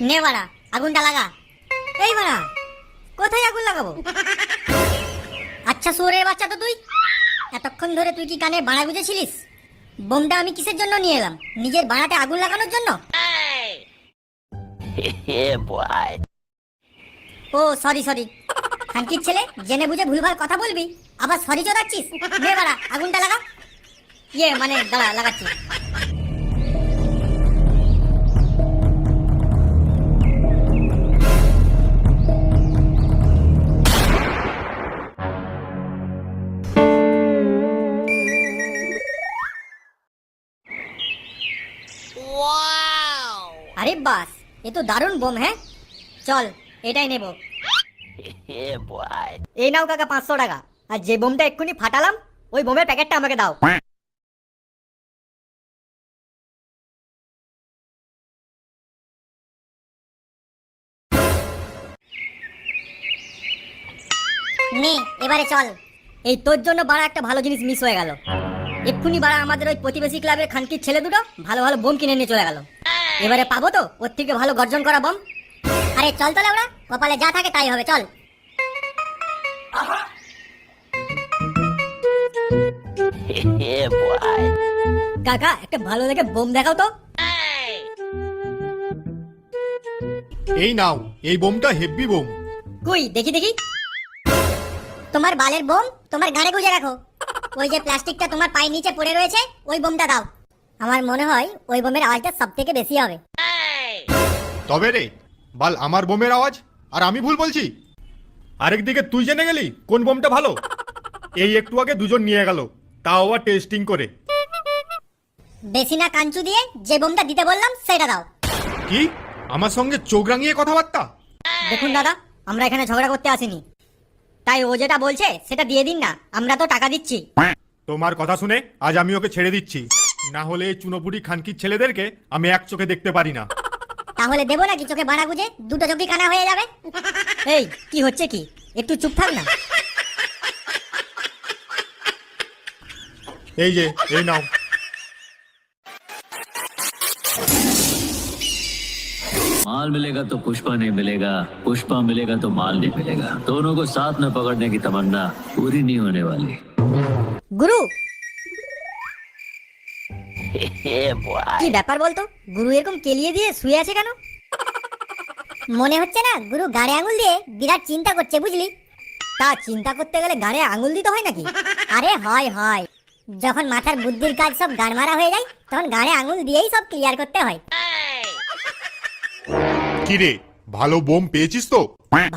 নে বাড়া, আগুনটা লাগা। এই বাড়া, কোথায় আগুন লাগাবো? আচ্ছা শুয়োরের বাচ্চা তো তুই, এতক্ষণ ধরে তুই কি কানে বাড়া গুঁজেছিলিস? বোমটা আমি কিসের জন্য নিয়ে এলাম? নিজের বাড়াতে আগুন লাগানোর জন্য? ও সরি সরি, খানকির ছেলে, জেনে বুঝে ভুলভাল কথা বলবি, আবার সরি চোদাচ্ছিস। নে বাড়া, আগুনটা লাগা। মানে দাঁড়া, লাগাচ্ছি। আরে বাস, এ তো দারুণ বোম। হ্যাঁ চল, এটাই নেব। এই নাও কাকা 500 টাকা। আর যে বোমটা এক্ষুনি ফাটালাম, ওই বোমের প্যাকেটটা আমাকে দাও। নে এবারে চল। এই তোর জন্য বাড়া একটা ভালো জিনিস মিস হয়ে গেল। এক্ষুনি বাড়া আমাদের ওই প্রতিবেশী ক্লাবের খানকির ছেলে দুটো ভালো ভালো বোম কিনে নিয়ে চলে গেল। এবারে পাবো তো ওর থেকে ভালো গর্জন করা বোম? আরে চল তো ওরা, কপালে যা থাকে তাই হবে, চল। কাকা একটা ভালো দেখে বোম দেখাও তো। এই নাও, এই বোমটা হেভি বোম। কই দেখি দেখি। তোমার বালের বোম তোমার ঘাড়ে গুজে রাখো। ওই যে প্লাস্টিকটা তোমার পায়ের নিচে পড়ে রয়েছে, ওই বোমটা দাও। আমার মনে হয় ওই বোমের আওয়াজটা সব থেকে বেশি হবে। তবে রে বাল, আমার বোমের আওয়াজ আর আমি ভুল বলছি? আরেকদিকে তুই জেনে গেলি কোন বোমটা ভালো? এই একটু আগে দুজন নিয়ে গেল, তাও আবার টেস্টিং করে। বেশি না কাঞ্চু দিয়ে যে বোমটা দিতে বললাম সেটা দাও। কি আমার সঙ্গে চোখ রাঙিয়ে কথাবার্তা? দেখুন দাদা, আমরা এখানে ঝগড়া করতে আসিনি, তাই ও যেটা বলছে সেটা দিয়ে দিন না, আমরা তো টাকা দিচ্ছি। তোমার কথা শুনে আজ আমি ওকে ছেড়ে দিচ্ছি, না হলে এই চুনোপুরি খানকির ছেলেদেরকে আমি এক চোখে দেখতে পারি না। তাহলে দেবো নাকি চোখে বাড়া গুজে? দুটো চোখই কানা হয়ে যাবে। এই কি হচ্ছে কি, একটু চুপ থাক না। এই যে, এই নাও। माल मिलेगा तो पुष्पा नहीं मिलेगा, पुष्पा मिलेगा तो माल नहीं मिलेगा। दोनों को साथ में पकड़ने की तमन्ना पूरी नहीं होने वाली। গুরু কি ব্যাপার বলতো? গুরু এরকম কেলিয়ে দিয়ে শুয়ে আছে কেন? মনে হচ্ছে না গুরু গাড়ে আঙুল দিয়ে বিরাট চিন্তা করছে, বুঝলি? তা চিন্তা করতে গেলে গাড়ে আঙুল দিতে হয় নাকি? আরে হয় হয়, যখন মাথার বুদ্ধির কাজ সব গান মারা হয়ে যায়, তখন গাড়ে আঙুল দিয়েই সব ক্লিয়ার করতে হয়। কি রে, ভালো বোম পেয়েছিস তো?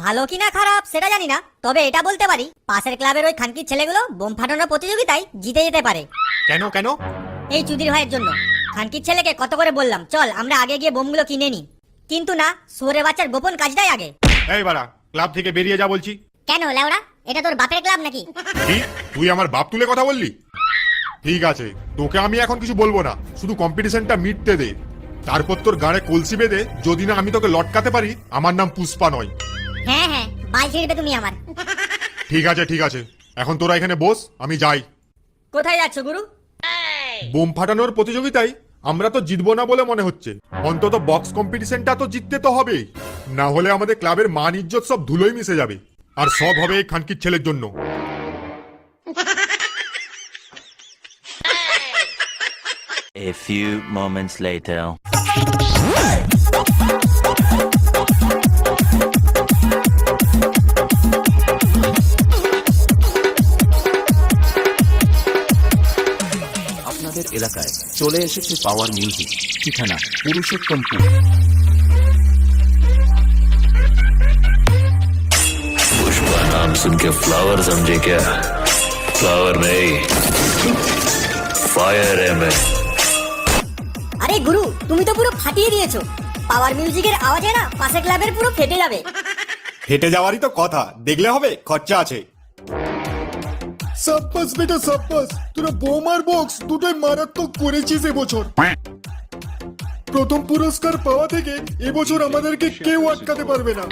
ভালো কিনা খারাপ সেটা জানি না, তবে এটা বলতে পারি পাশের ক্লাবের ওই খানকির ছেলেগুলো বোম ফাটানোর প্রতিযোগিতায় জিতে যেতে পারে। কেন কেন? এই চুদির ভাইয়ের জন্য। খানকির ছেলেকে কত করে বললাম চল আমরা আগে গিয়ে বোমগুলো কিনে নি, কিন্তু না, শুয়োরের বাচ্চার গোপন কাজটাই আগে। এই বাড়া, ক্লাব থেকে বেরিয়ে যা বলছি। কেন লেওড়া, এটা তোর বাপের ক্লাব নাকি? কি তুই আমার বাপ তুলে কথা বললি? ঠিক আছে, তোকে আমি এখন কিছু বলবো না, শুধু কম্পিটিশনটা মিটতে দে। তারপর তোর গাড়ে কলসি বেঁধে যদি না আমি তোকে লটকাতে পারি, আমার নাম পুষ্পা নয়। হ্যাঁ হ্যাঁ, বাল ছিড়বে তুমি আমার। ঠিক আছে ঠিক আছে, এখন তোরা এখানে বস, আমি যাই। কোথায় যাচ্ছ গুরু? বোম ফাটানোর প্রতিযোগিতায় আমরা তো জিতবো না বলে মনে হচ্ছে, অন্তত বক্স কম্পিটিশনটা তো জিততে তো হবে, না হলে আমাদের ক্লাবের মান ইজ্জত সব ধুলোয় মিশে যাবে, আর সব হবে এই খানকির ছেলের জন্য। A few moments later. আপনাদের এলাকায় চলে এসেছে পাওয়ার মিউজিক, ঠিকানা পুরুষোত্তমপুর। पुष्पा नाम सुन के फ्लावर समझे क्या? फ्लावर नहीं, फायर है मैं। আরে গুরু, তুমি তো পুরো ফাটিয়ে দিয়েছো। পাওয়ার মিউজিকের আওয়াজে না পাশের ক্লাবের পুরো ফেটে যাবে। হেঁটে যাওয়ারই তো কথা, দেখলে হবে, খরচা আছে। সাব্বাস বেটা সাব্বাস, তোরা বোম আর বক্স দুটোই মারাত্মক করেছিস এবছর। প্রথম পুরস্কার পাওয়া থেকে এবছর আমাদেরকে কেউ আটকাতে পারবে না।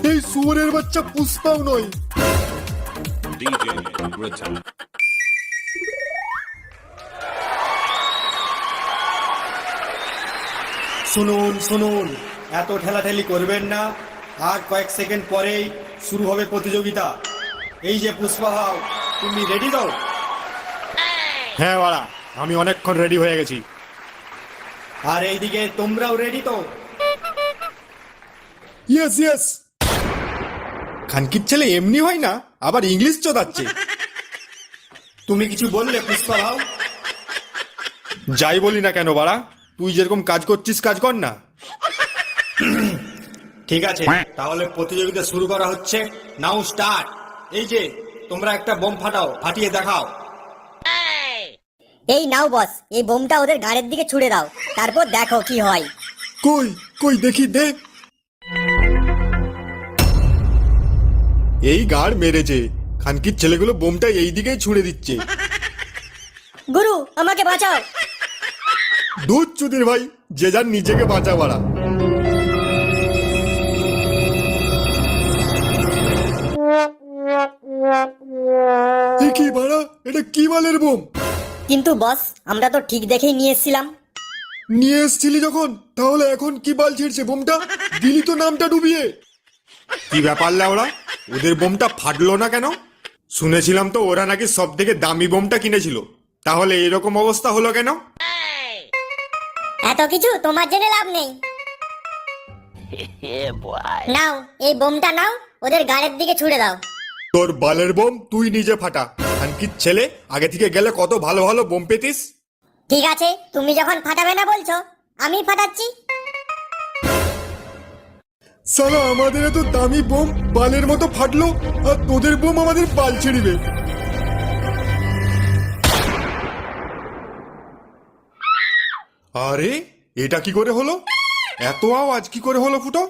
এই শুয়োরের বাচ্চা পুষ্পাও নয়। শুনুন শুনুন, এত ঠেলাঠেলি করবেন না। আর কয়েক সেকেন্ড পরেই শুরু হবে প্রতিযোগিতা। এই যে পুষ্পা ভাও, তুমি রেডি তো? হ্যাঁ বাড়া, আমি অনেকক্ষণ রেডি হয়ে গেছি। আর এইদিকে তোমরাও রেডি তো? Yes yes. খানকির ছেলে এমনি হয় না, আবার ইংলিশ চোদাচ্ছে। তুমি কিছু বললে পুষ্পা ভাও? যাই বলি না কেন বাড়া, তুই যেরকম কাজ করছিস কাজ কর না। ঠিক আছে, তাহলে প্রতিযোগিতা শুরু করা হচ্ছে। নাও স্টার্ট। এই যে তোমরা একটা বোম ফাটাও, ফাটিয়ে দেখাও। এই নাও বস, এই বোমটা ওদের গাড়ির দিকে ছুড়ে দাও, তারপর দেখো কি হয়। কই কই দেখি দেখ। এই গাড় মেরেছে, খানকির ছেলেগুলো বোমটা এই দিকেই ছুঁড়ে দিচ্ছে। গুরু আমাকে বাঁচাও। দুধ চুদির ভাই, যে যার নিজেকে বাঁচা বাড়া। এ কি বাড়া, এটা কি বালের বোম? কিন্তু বস, আমরা তো ঠিক দেখেই নিয়ে এসেছিলাম। নিয়ে এসছিলি যখন, তাহলে এখন কি বাল ছিড়ছে বোমটা? দিলি তো নামটা ডুবিয়ে। কি ব্যাপার লাউড়া, ওদের বোমটা ফাটলো না কেন? শুনেছিলাম তো ওরা নাকি সব থেকে দামি বোমটা কিনেছিল, তাহলে এরকম অবস্থা হলো কেন? এত কিছু তোমার জেনে লাভ নেই। নাও এই বোমটা নাও, ওদের গাড়ির দিকে ছুড়ে দাও। তোর বালের বোম তুই নিজে ফাটা। খানকির ছেলে, আগে থেকে গেলে কত ভালো ভালো বোম পেতিস। ঠিক আছে, তুমি যখন ফাটাবে না বলছো, আমি ফাটাচ্ছি। সালা, আমাদের এত দামি বোম বালের মতো ফাটলো, আর তোদের বোম আমাদের বাল ছিড়িবে। আরে এটা কি করে হলো? এত আওয়াজ কি করে হলো ফুটো?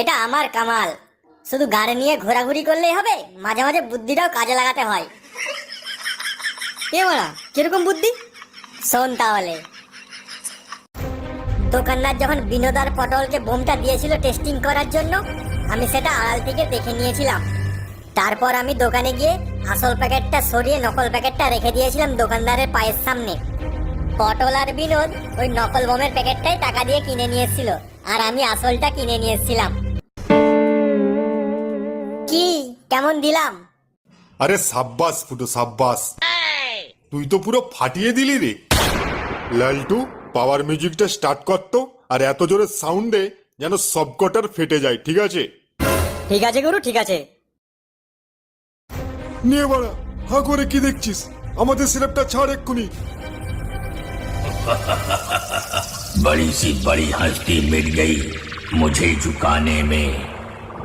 এটা আমার কামাল। শুধু গাড়ি নিয়ে ঘোরাঘুরি করলেই হবে, মাঝে মাঝে বুদ্ধিটাও কাজে লাগাতে হয়। কে বলা, কিরকম বুদ্ধি? শোন তাহলে। দোকানদার যখন বিনোদার পটলকে বোমটা দিয়েছিল টেস্টিং করার জন্য, আমি সেটা আড়াল থেকে দেখে নিয়েছিলাম। তারপর আমি দোকানে গিয়ে আসল প্যাকেটটা সরিয়ে নকল প্যাকেটটা রেখে দিয়েছিলাম দোকানদারের পায়ের সামনে। পটল আর বিনোদ ওই নকল বোমের প্যাকেটটাই টাকা দিয়ে কিনে নিয়ে এসেছিল, আর আমি আসলটা কিনে নিয়ে এসেছিলাম। কি কেমন দিলাম? আরে সাব্বাস ফুটো সাব্বাস, তুই তো পুরো ফাটিয়ে দিলি রে। লালটু, পাওয়ার মিউজিকটা স্টার্ট করতো, আর এত জোরে সাউন্ড দে যেন সবকটার ফেটে যায়, ঠিক আছে? ঠিক আছে গুরু, ঠিক আছে। নিয়ে বাড়া, হা করে কি দেখছিস? আমাদের সিরাপটা ছাড় এক্ষুনি। बड़ी सी बड़ी हस्ती मिट गई मुझे झुकाने में।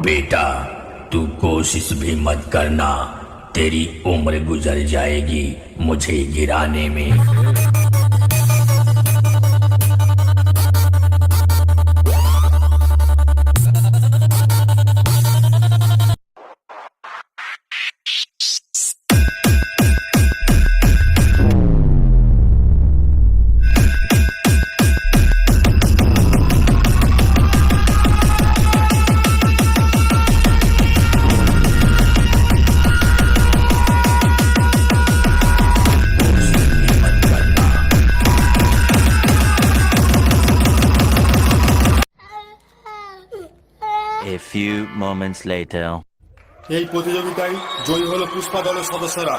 बेटा तू कोशिश भी मत करना, तेरी उम्र गुजर जाएगी मुझे गिराने में। A few moments later. এই প্রতিযোগিতায় জয়ী হলো পুষ্পা দলের সদস্যরা।